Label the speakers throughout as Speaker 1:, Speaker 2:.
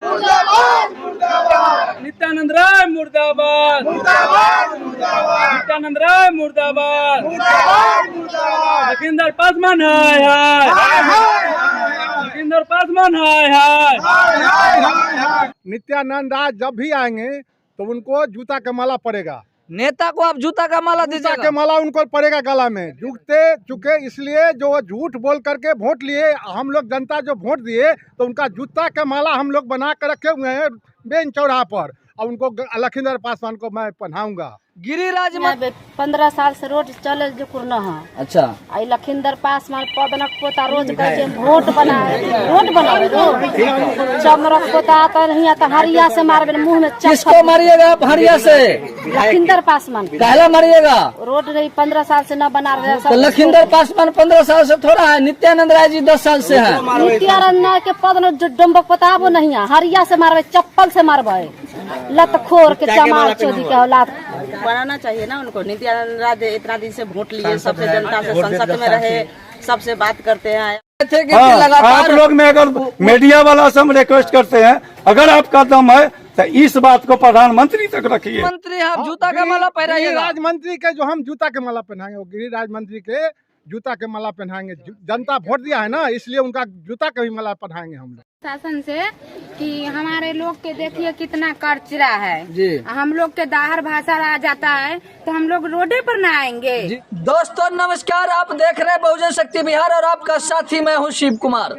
Speaker 1: मुर्दाबाद मुर्दाबाद
Speaker 2: नित्यानंद राय मुर्दाबाद
Speaker 1: मुर्दाबाद मुर्दाबाद
Speaker 2: नित्यानंद राय मुर्दाबाद
Speaker 1: मुर्दाबाद मुर्दाबाद
Speaker 2: लखींदर पासवान हाय हाय लखींदर पासवान हाय हाय।
Speaker 3: नित्यानंद राय जब भी आएंगे तो उनको जूता का माला पड़ेगा।
Speaker 4: नेता को आप जूता का माला
Speaker 3: जूता
Speaker 4: दीजिएगा।
Speaker 3: के माला उनको पड़ेगा गला में। झुकते चुके इसलिए जो झूठ बोल करके वोट लिए, हम लोग जनता जो वोट दिए तो उनका जूता का माला हम लोग बना कर रखे हुए हैं मेन चौराहा पर, और उनको लखींदर पासवान को मैं पहनाऊंगा।
Speaker 4: गिरिराज
Speaker 5: 15 साल से रोड चले जो कुरना है।
Speaker 4: अच्छा,
Speaker 5: आई लखींदर पासवान पदनक पोता रोज कहे वोट बनाए चमरक पोता आता नहीं आता हरिया से मारबे मुंह में।
Speaker 4: किसको मारिएगा आप हरिया से?
Speaker 5: लखींदर पासवान
Speaker 4: कहला मारिएगा?
Speaker 5: रोड नहीं 15 साल से न बना रहे।
Speaker 4: तो लखींदर पासवान 15 साल से थोड़ा है, नित्यानंद राय जी 10 साल से है।
Speaker 5: नित्यानंद राय के पद जो डम्बक पोता वो नहीं है, हरिया से मारबे, चप्पल से मारबे, लत खोर के चमार चोदी के औलाद
Speaker 6: बनाना चाहिए ना उनको। नित्यानंद राय इतना दिन से वोट लिए, सबसे जनता से संसद में रहे, सबसे बात करते हैं।
Speaker 7: आप लोग में अगर मीडिया वाला से हम रिक्वेस्ट करते हैं, अगर आपका दम है तो इस बात को प्रधानमंत्री तक रखिए।
Speaker 4: मंत्री आप जूता का माला पहनाइएगा।
Speaker 3: गिरिराज मंत्री के जो हम जूता के माला पहनाएंगे, वो गिरिराज मंत्री के जूता के माला पहनाएंगे। जनता वोट दिया है ना, इसलिए उनका जूता का भी माला पहनाएंगे हम लोग।
Speaker 8: शासन से कि हमारे लोग के देखिए कितना करचरा है
Speaker 4: जी।
Speaker 8: हम लोग के दाहर भाषा आ जाता है तो हम लोग रोडे पर ना आएंगे।
Speaker 4: दोस्तों नमस्कार, आप देख रहे हैं बहुजन शक्ति बिहार और आपका साथी मैं हूं शिव कुमार।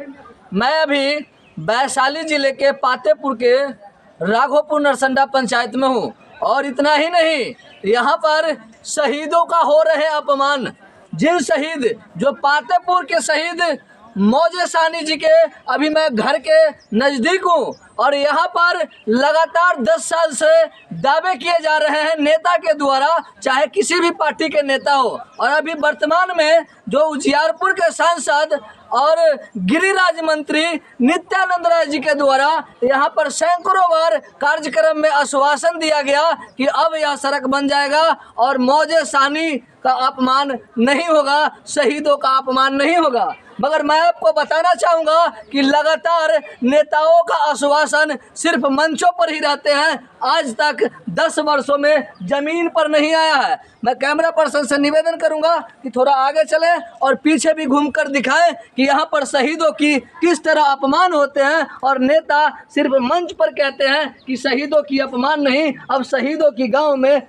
Speaker 4: मैं अभी वैशाली जिले के पातेपुर के राघोपुर नरसंडा पंचायत में हूं, और इतना ही नहीं, यहां पर शहीदों का हो रहे अपमान। जिन शहीद जो पातेपुर के शहीद मौजे सानी जी के अभी मैं घर के नजदीक हूँ, और यहाँ पर लगातार 10 साल से दावे किए जा रहे हैं नेता के द्वारा, चाहे किसी भी पार्टी के नेता हो। और अभी वर्तमान में जो उजियारपुर के सांसद और गिरिराज मंत्री नित्यानंद राय जी के द्वारा यहाँ पर सैकड़ों बार कार्यक्रम में आश्वासन दिया गया कि अब यह सड़क बन जाएगा और मौजे सानी का अपमान नहीं होगा, शहीदों का अपमान नहीं होगा। मगर मैं आपको बताना चाहूँगा कि लगातार नेताओं का आश्वासन सिर्फ मंचों पर ही रहते हैं, आज तक 10 वर्षों में जमीन पर नहीं आया है। मैं कैमरा पर्सन से निवेदन करूंगा कि थोड़ा आगे चलें और पीछे भी घूमकर दिखाएं कि यहाँ पर शहीदों की किस तरह अपमान होते हैं, और नेता सिर्फ मंच पर कहते हैं कि शहीदों की अपमान नहीं, अब शहीदों की गाँव में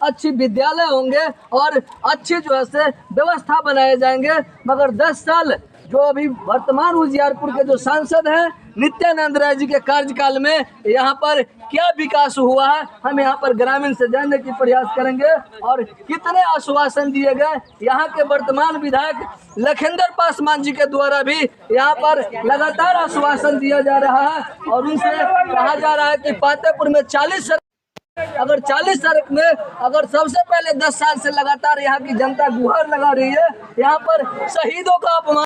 Speaker 4: अच्छी विद्यालय होंगे और अच्छी जो है से व्यवस्था बनाए जाएंगे। मगर 10 साल जो अभी वर्तमान उजियारपुर के जो सांसद हैं नित्यानंद राय जी के कार्यकाल में यहाँ पर क्या विकास हुआ है, हम यहाँ पर ग्रामीण से जानने की प्रयास करेंगे। और कितने आश्वासन दिए गए यहाँ के वर्तमान विधायक लखींदर पासवान जी के द्वारा भी यहाँ पर लगातार आश्वासन दिया जा रहा है, और उनसे कहा जा रहा है कि पातेपुर में 40 अगर 40 सड़क में अगर सबसे पहले 10 साल से लगातार यहाँ की जनता गुहार लगा रही है यहाँ पर शहीदों का अपमान,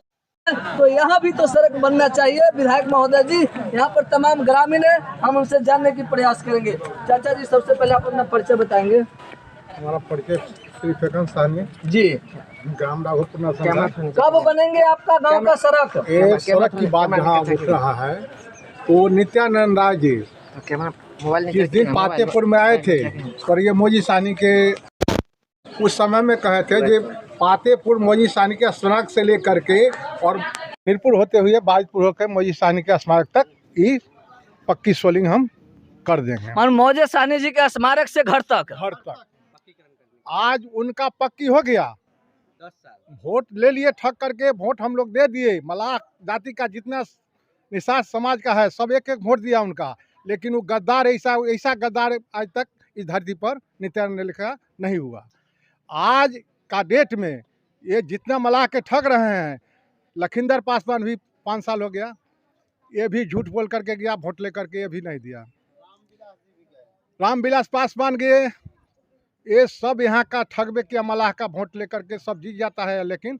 Speaker 4: तो यहाँ भी तो सड़क बनना चाहिए। विधायक महोदय जी यहाँ पर तमाम ग्रामीण है, हम उनसे जानने की प्रयास करेंगे। चाचा जी सबसे पहले आप अपना परिचय बताएंगे।
Speaker 3: हमारा परिचय श्री फेकन सानी
Speaker 4: जी,
Speaker 3: ग्राम राघोपुर नरसंडा।
Speaker 4: कब बनेंगे आपका गाँव का सड़क?
Speaker 3: ये सड़क की बात जहाँ उठ रहा है, वो नित्यानंद राय जी जिस दिन पातेपुर में आए थे, और ये मौजी सानी के उस समय में कहे थे कि पातेपुर मौजी सानी के स्मारक से लेकर के और मीरपुर होते हुए बाजपुर होकर मौजी सानी के स्मारक तक ये पक्की सोलिंग हम कर देंगे।
Speaker 4: और मौजे सानी जी के स्मारक से घर तक
Speaker 3: आज उनका पक्की हो गया। 10 साल वोट ले लिए, ठग करके वोट हम लोग दे दिए। मलाह जाति का जितना निषाद समाज का है सब एक वोट दिया उनका, लेकिन वो गद्दार ऐसा गद्दार आज तक इस धरती पर नित्यानंद लिखा नहीं हुआ। आज का डेट में ये जितना मलाह के ठग रहे हैं, लखींदर पासवान भी 5 साल हो गया, ये भी झूठ बोल करके गया, वोट लेकर के ये भी नहीं दिया। रामविलास पासवान गए, ये सब यहाँ का ठगबे किया, मलाह का वोट लेकर के सब जीत जाता है, लेकिन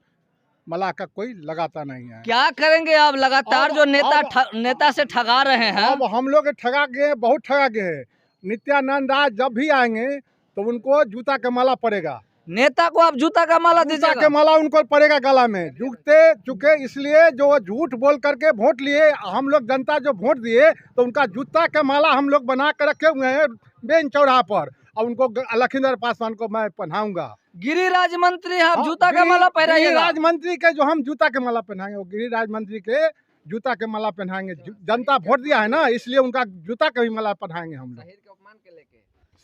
Speaker 3: मलाह का कोई लगाता नहीं है।
Speaker 4: क्या करेंगे आप? लगातार जो नेता से ठगा रहे हैं।
Speaker 3: अब हम लोग ठगा गए, बहुत ठगा गए हैं। नित्यानंद राय जब भी आएंगे तो उनको जूता का माला पड़ेगा।
Speaker 4: नेता को आप जूता का माला
Speaker 3: जूता
Speaker 4: दीजिएगा।
Speaker 3: के माला उनको पड़ेगा गला में, झुकते चुके इसलिए जो वो झूठ बोल करके वोट लिए, हम लोग जनता जो वोट दिए तो उनका जूता के माला हम लोग बना के रखे हुए हैं बेन चौराहा पर, और उनको लखींदर पासवान को मैं पहनाऊंगा।
Speaker 4: गिरिराज मंत्री आप जूता का माला पहनाइएगा।
Speaker 3: गिरिराज मंत्री के जो हम जूता के माला पहनाएंगे, वो गिरिराज मंत्री के जूता के माला पहनाएंगे। जनता वोट दिया है ना, इसलिए उनका जूता का भी माला पहनाएंगे हम लोग,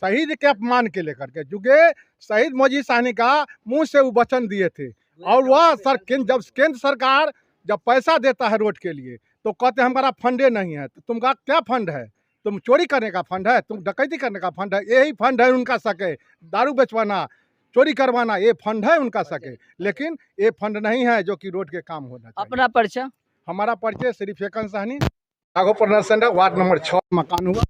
Speaker 3: शहीद के अपमान के लेकर के। चूँकि शहीद मौजी सहनी का मुंह से वो वचन दिए थे, और वह जब केंद्र सरकार जब पैसा देता है रोड के लिए तो कहते हैं हमारा फंडे नहीं है। तो तुमका क्या फंड है? तुम चोरी करने का फंड है? तुम डकैती करने का फंड है? यही फंड है उनका सके, दारू बेचवाना, चोरी करवाना, ये फंड है उनका सके। लेकिन ये फंड नहीं है जो कि रोड के काम होना चाहिए।
Speaker 4: अपना परिचय?
Speaker 3: हमारा परिचय श्री फेकन सहनी, राघोपुर नरसंडा, वार्ड नंबर 6 मकान हुआ।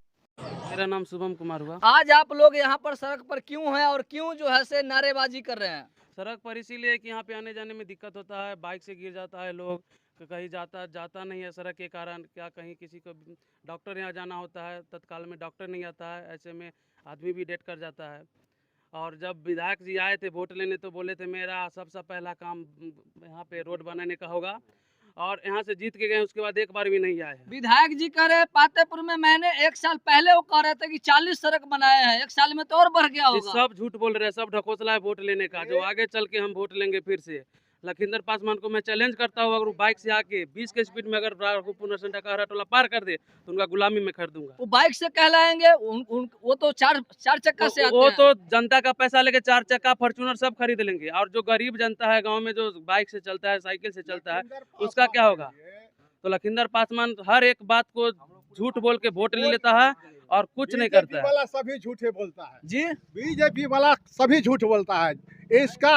Speaker 2: मेरा नाम शुभम कुमार हुआ।
Speaker 4: आज आप लोग यहाँ पर सड़क पर क्यों हैं और क्यों जो है से नारेबाजी कर रहे हैं?
Speaker 2: सड़क पर इसीलिए कि यहाँ पे आने जाने में दिक्कत होता है, बाइक से गिर जाता है लोग, कहीं जाता नहीं है सड़क के कारण। क्या कहीं किसी को डॉक्टर यहाँ जाना होता है, तत्काल में डॉक्टर नहीं आता है, ऐसे में आदमी भी डेथ कर जाता है। और जब विधायक जी आए थे वोट लेने तो बोले थे मेरा सबसे पहला काम यहाँ पे रोड बनाने का होगा, और यहाँ से जीत के गए, उसके बाद एक बार भी नहीं आए।
Speaker 4: विधायक जी कह रहे पातेपुर में मैंने 1 साल पहले वो कह रहे थे कि 40 सड़क बनाए हैं, 1 साल में तो और बढ़ गया होगा।
Speaker 2: सब झूठ बोल रहे हैं, सब ढकोसला है वोट लेने का। जो आगे चल के हम वोट लेंगे फिर से लखींदर पासवान को मैं चैलेंज करता हूँ, अगर वो बाइक से आके 20 के स्पीड में अगर राघोपुर नरसंडा का हरा टोला पार कर दे तो उनका गुलामी में कर दूंगा।
Speaker 4: वो बाइक से कहलाएंगे, वो तो चार चक्का से आते
Speaker 2: वो
Speaker 4: हैं।
Speaker 2: तो जनता का पैसा लेके 4 चक्का फॉर्च्यूनर सब खरीद लेंगे, और जो गरीब जनता है गांव में जो बाइक से चलता है, साइकिल से चलता है, उसका क्या होगा? तो लखींदर पासवान हर एक बात को झूठ बोल के वोट ले लेता है और कुछ नहीं करता है।
Speaker 3: वाला सभी झूठे बोलता है
Speaker 4: जी,
Speaker 3: बीजेपी वाला सभी झूठ बोलता है। इसका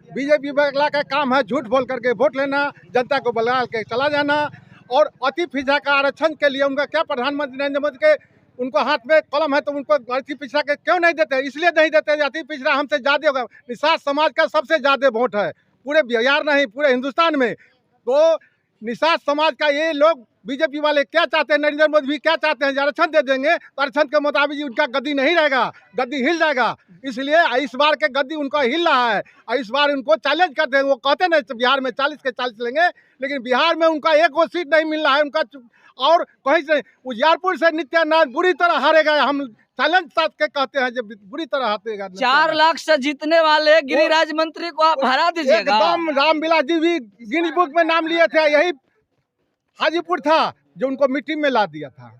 Speaker 3: बीजेपी वाला का काम है झूठ बोल करके वोट लेना, जनता को बलगा के चला जाना। और अति पिछड़ा का आरक्षण के लिए उनका क्या प्रधानमंत्री नरेंद्र मोदी के उनको हाथ में कलम है तो उनको अति पिछड़ा के क्यों नहीं देते? इसलिए नहीं देते, अति पिछड़ा हमसे ज़्यादा होगा। निषाद समाज का सबसे ज़्यादा वोट है पूरे बिहार नहीं, पूरे हिंदुस्तान में। तो निषाद समाज का ये लोग बीजेपी वाले क्या चाहते हैं, नरेंद्र मोदी भी क्या चाहते हैं, आरक्षण दे देंगे तो आरक्षण के मुताबिक उनका गद्दी नहीं रहेगा, गद्दी हिल जाएगा। इसलिए इस बार के गद्दी उनका हिल रहा है, और इस बार उनको चैलेंज करते हैं। वो कहते हैं ना बिहार में 40 के 40 लेंगे, लेकिन बिहार में उनका एक वो सीट नहीं मिल रहा है उनका। और कहीं से उजियारपुर से नित्यानंद बुरी तरह हारेगा। हम चैलेंज साथ के कहते हैं जब बुरी तरह हारेगा।
Speaker 4: 4 लाख से जीतने वाले गिरिराज मंत्री को आप हरा दीजिएगा।
Speaker 3: एकदम रामविलास जी भी गिनीज बुक में नाम लिए थे, यही हाजीपुर था जो उनको मिट्टी में ला दिया था।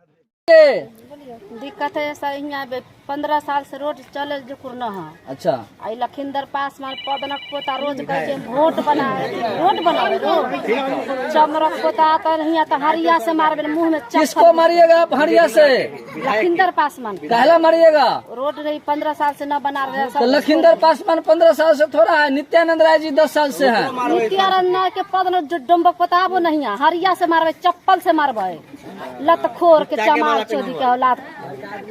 Speaker 5: दिक्कत है ऐसा, यहाँ 15 साल से रोड चले जो कुरना है।
Speaker 4: अच्छा,
Speaker 5: आई लखींदर पासवान पदनक पोता रोज करके वोट बनाए, रोड बनाए चमरक पोता आता नहीं आता, हरिया से मारबे मुंह में।
Speaker 4: किसको मारिएगा आप हरिया से?
Speaker 5: लखींदर पासवान
Speaker 4: कहला मारिएगा?
Speaker 5: रोड नहीं 15 साल से न बना रहे।
Speaker 4: तो लखींदर पासवान 15 साल से थोड़ा है, नित्यानंद राय जी 10 साल से है।
Speaker 5: नित्यानंद के पद जो डम्बक पोता वो नहीं है, हरिया से मारबे, चप्पल से मारबे, लतखोर के चमार चोदी के औलाद।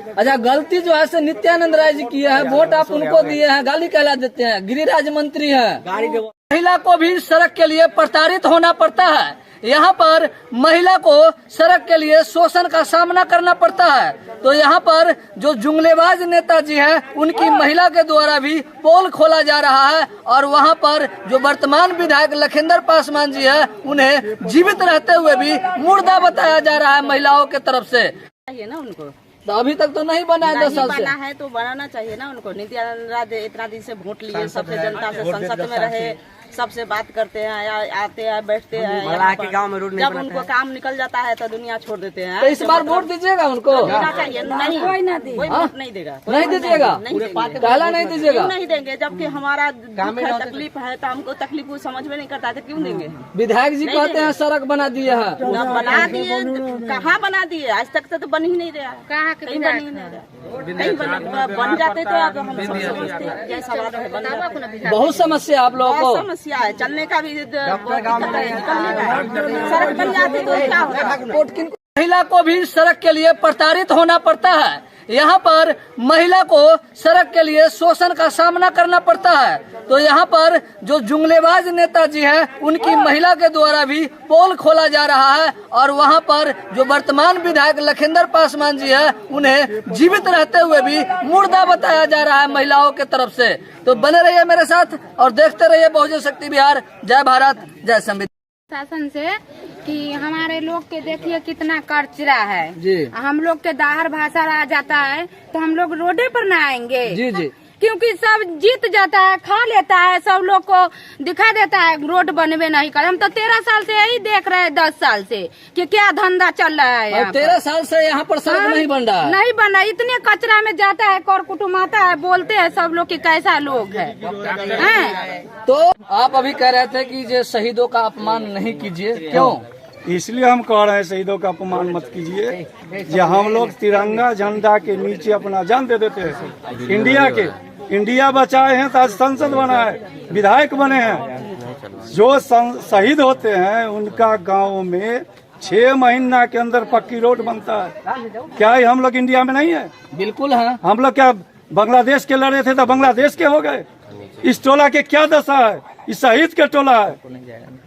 Speaker 4: अच्छा, गलती जो है से नित्यानंद राय जी की है, वोट आप उनको दिए हैं, गाली कहला देते हैं, गिरिराज मंत्री है। महिला को भी सड़क के लिए प्रताड़ित होना पड़ता है। यहाँ पर महिला को सड़क के लिए शोषण का सामना करना पड़ता है। तो यहाँ पर जो जुमलेबाज नेताजी है उनकी महिला के द्वारा भी पोल खोला जा रहा है, और वहाँ पर जो वर्तमान विधायक लखींदर पासवान जी है उन्हें जीवित रहते हुए भी मुर्दा बताया जा रहा है महिलाओं के तरफ से।
Speaker 6: चाहिए ना उनको,
Speaker 4: तो अभी तक तो नहीं बना है, 10 साल से
Speaker 6: बना है तो बनाना चाहिए ना उनको। नित्यानंद राय इतना दिन से वोट लिए, सबसे जनता से संसद में रहे, सबसे बात करते हैं, आते हैं, बैठते हैं। गांव में रोड जब उनको काम निकल जाता है तो दुनिया छोड़ देते हैं।
Speaker 4: तो इस बार वोट दीजिएगा उनको?
Speaker 6: देना चाहिए। नहीं, कोई वोट नहीं देगा।
Speaker 4: नहीं दीजिएगा? कहला नहीं दीजिएगा?
Speaker 6: नहीं देंगे, जबकि हमारा तकलीफ है तो हमको तकलीफ समझ में नहीं करता तो क्यों देंगे?
Speaker 4: विधायक जी कहते हैं सड़क बना दिए हैं।
Speaker 6: बना दिए, कहाँ बना दिए? आज तक तो बन ही नहीं रहा, कहीं बन ही नहीं रहा। कहीं बन जाते तो अब हम सब समझते हैं जैसा बात है, बन जाते।
Speaker 4: बहुत समस्या आप लोगों को?
Speaker 6: समस्या है, चलने का भी दिक्कत है, निकलने का। सड़क बन जाती तो क्या होता?
Speaker 4: महिला को भी सड़क के लिए प्रताड़ित होना पड़ता है। यहाँ पर महिला को सड़क के लिए शोषण का सामना करना पड़ता है। तो यहाँ पर जो जुमलेबाज नेताजी हैं उनकी महिला के द्वारा भी पोल खोला जा रहा है और वहाँ पर जो वर्तमान विधायक लखिंदर पासवान जी है उन्हें जीवित रहते हुए भी मुर्दा बताया जा रहा है महिलाओं के तरफ से। तो बने रहिए मेरे साथ और देखते रहिए बहुजन शक्ति बिहार। जय भारत, जय संविधान।
Speaker 8: शासन से कि हमारे लोग के देखिए कितना कचरा है
Speaker 4: जी।
Speaker 8: हम लोग के दाहर भाषा आ जाता है तो हम लोग रोडे पर ना आएंगे
Speaker 4: जी जी।
Speaker 8: क्योंकि सब जीत जाता है, खा लेता है, सब लोग को दिखा देता है रोड बनवे नहीं कर। हम तो 13 साल से यही देख रहे हैं, 10 साल से कि क्या धंधा चल रहा है।
Speaker 4: और 13 साल से यहाँ पर सड़क नहीं बन रहा है।
Speaker 8: नहीं बन रहा, इतने कचरा में जाता है, कर कुटुम आता है, बोलते हैं सब लोग कि कैसा लोग है।
Speaker 4: तो आप अभी कह रहे थे कि ये शहीदों का अपमान नहीं कीजिए, क्यों?
Speaker 7: इसलिए हम कह रहे हैं शहीदों का अपमान मत कीजिए। जो हम लोग तिरंगा झंडा के नीचे अपना जान दे देते हैं इंडिया बचाए हैं तो आज संसद बना है, विधायक बने हैं। जो शहीद होते हैं उनका गांव में 6 महीना के अंदर पक्की रोड बनता है। क्या हम लोग इंडिया में नहीं है?
Speaker 4: बिल्कुल है।
Speaker 7: हम लोग क्या बांग्लादेश के लड़े थे तो बांग्लादेश के हो गए? इस टोला के क्या दशा है? इस शहीद के टोला है,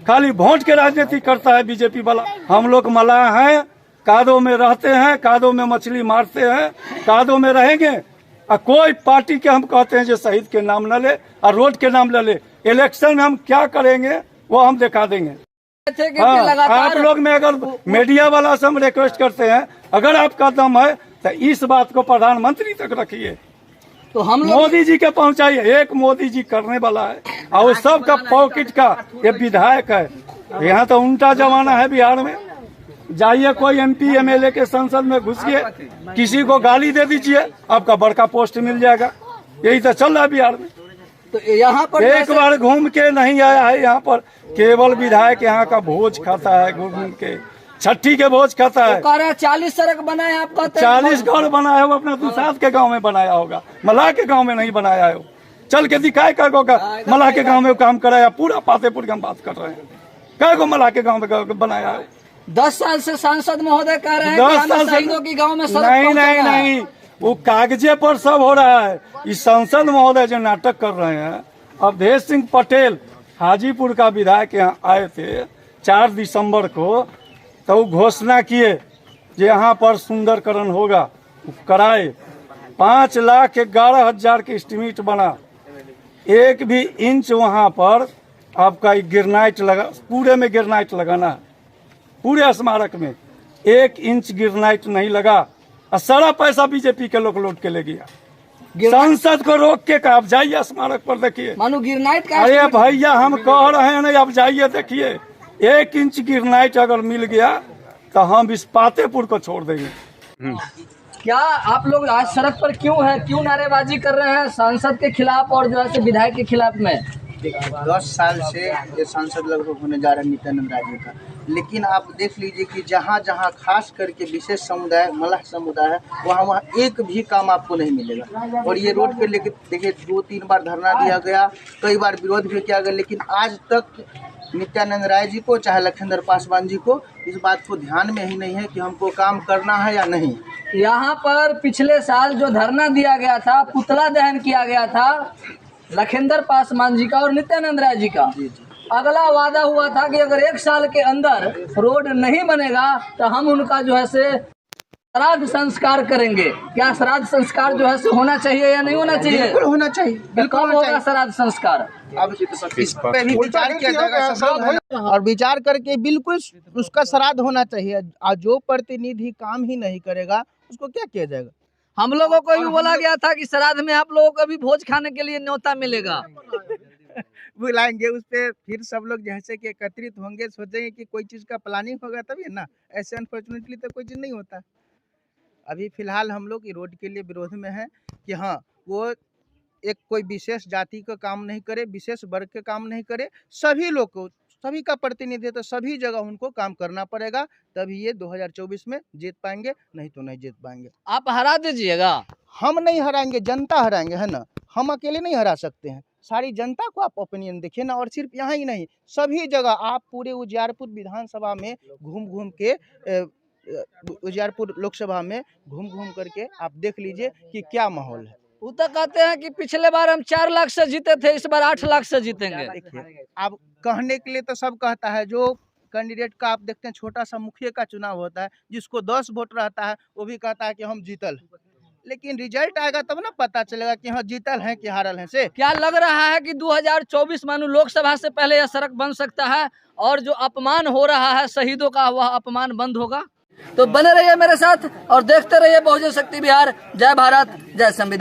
Speaker 7: खाली वोट के राजनीति करता है बीजेपी वाला। हम लोग मलाह हैं, कादों में रहते हैं, कादों में मछली मारते हैं, कादों में रहेंगे। और कोई पार्टी के हम कहते हैं जो शहीद के नाम न ले और रोड के नाम न ले। इलेक्शन में हम क्या करेंगे वो हम दिखा देंगे। हाँ, आप लोग में अगर मीडिया वाला से हम रिक्वेस्ट करते हैं, अगर आपका दम है तो इस बात को प्रधानमंत्री तक रखिए,
Speaker 4: तो हम
Speaker 7: मोदी जी के पहुंचाइए। एक मोदी जी करने वाला है और वो सबका पॉकेट का ये विधायक है। यहाँ तो उल्टा जमाना है बिहार में। जाइए कोई MP MLA के संसद में घुसिए, किसी को गाली दे दीजिए, आपका बड़का पोस्ट मिल जाएगा। यही तो चल रहा है बिहार में।
Speaker 4: तो यहाँ पर
Speaker 7: एक बार घूम के नहीं आया है यहाँ पर, केवल विधायक यहाँ का भोज खाता है, घूम के छठी के भोज खाता है।
Speaker 4: 40 सड़क बनाए आपका,
Speaker 7: 40 घर बनाया हो, अपना दुसाद के गांव में बनाया होगा, मलाह के गांव में नहीं बनाया हो। चल के दिखाए कै को मलाह के गांव में काम कराया, पूरा पातेपुर की हम बात कर रहे हैं। कै को मलाह के गांव में बनाया है?
Speaker 4: 10 साल से सांसद महोदय कह रहे हैं
Speaker 7: 10 साल
Speaker 4: शहीदों की गांव में सड़क
Speaker 7: नहीं, वो कागजे पर सब हो रहा है। इस सांसद महोदय जो नाटक कर रहे हैं, अवधेश सिंह पटेल हाजीपुर का विधायक यहाँ आए थे 4 दिसंबर को, तो वो घोषणा किए कि यहाँ पर सुंदरकरण होगा, कराए। 5,11,000 के एस्टीमेट बना। एक भी इंच वहाँ पर आपका गिरनाइट लगा, पूरे में गिरनाइट लगाना है, पूरे स्मारक में 1 इंच गिरनाइट नहीं लगा। और सारा पैसा बीजेपी के लोग लौट के ले गया। संसद को रोक के आप जाइए स्मारक पर देखिए,
Speaker 4: मानो गिरनाइट का।
Speaker 7: अरे भैया हम कह रहे हैं ना, आप जाइए देखिए। 1 इंच गिरनाइट अगर मिल गया तो हम इस पातेपुर को छोड़ देंगे।
Speaker 4: क्या आप लोग आज सड़क पर क्यों है, क्यों नारेबाजी कर रहे हैं सांसद के खिलाफ और जो है विधायक के खिलाफ में?
Speaker 9: 10 साल से ये सांसद लगभग होने जा रहा है नित्यानंद राय जी का। लेकिन आप देख लीजिए कि जहाँ जहाँ खास करके विशेष समुदाय मलाह समुदाय है, वहाँ एक भी काम आपको नहीं मिलेगा। और ये रोड पे लेके देखिए 2-3 बार धरना दिया गया, कई बार विरोध भी किया गया, लेकिन आज तक नित्यानंद राय जी को चाहे लखिंदर पासवान जी को इस बात को ध्यान में ही नहीं है कि हमको काम करना है या नहीं।
Speaker 4: यहाँ पर पिछले साल जो धरना दिया गया था, पुतला दहन किया गया था लखिंदर पासवान जी का और नित्यानंद राय जी का। अगला वादा हुआ था कि अगर 1 साल के अंदर रोड नहीं बनेगा तो हम उनका जो है से श्राद्ध संस्कार करेंगे। क्या श्राद्ध संस्कार जो है से होना चाहिए या नहीं होना चाहिए?
Speaker 9: बिल्कुल होना चाहिए।
Speaker 4: कब होगा श्राद्ध संस्कार?
Speaker 9: अब इस पे भी विचार किया जाएगा और विचार करके बिल्कुल उसका श्राद्ध होना चाहिए। और जो प्रतिनिधि काम ही नहीं करेगा उसको क्या किया जाएगा?
Speaker 4: हम लोगों को भी बोला गया था कि श्राद्ध में आप लोगों को भी भोज खाने के लिए न्योता मिलेगा।
Speaker 9: बुलाएंगे, उस पर फिर सब लोग जैसे कि एकत्रित होंगे, सोचेंगे कि कोई चीज़ का प्लानिंग होगा तभी ना। ऐसे अनफॉर्चुनेटली तो कोई चीज़ नहीं होता। अभी फिलहाल हम लोग रोड के लिए विरोध में हैं कि हाँ, वो एक कोई विशेष जाति का काम नहीं करे, विशेष वर्ग के काम नहीं करे, सभी लोग को, सभी का प्रतिनिधित्व तो सभी जगह उनको काम करना पड़ेगा, तभी ये 2024 में जीत पाएंगे, नहीं तो नहीं जीत पाएंगे।
Speaker 4: आप हरा दीजिएगा।
Speaker 9: हम नहीं हराएंगे, जनता हराएंगे, है ना। हम अकेले नहीं हरा सकते हैं, सारी जनता को आप ओपिनियन देखिए ना। और सिर्फ यहाँ ही नहीं, सभी जगह आप पूरे उजियारपुर विधानसभा में घूम घूम के उजियारपुर लोकसभा में घूम करके आप देख लीजिए कि क्या माहौल है।
Speaker 4: वो तो कहते हैं कि पिछले बार हम 4 लाख से जीते थे, इस बार 8 लाख से जीतेंगे।
Speaker 9: देखिए, अब कहने के लिए तो सब कहता है, जो कैंडिडेट का आप देखते हैं छोटा सा मुखिया का चुनाव होता है, जिसको 10 वोट रहता है वो भी कहता है कि हम जीतल, लेकिन रिजल्ट आएगा तब ना पता चलेगा कि हाँ जीतल है कि हारल है। से
Speaker 4: क्या लग रहा है कि 2024 मानो लोकसभा से पहले यह सड़क बन सकता है और जो अपमान हो रहा है शहीदों का वह अपमान बंद होगा? तो बने रहिए मेरे साथ और देखते रहिए बहुजन शक्ति बिहार। जय भारत, जय संविधान।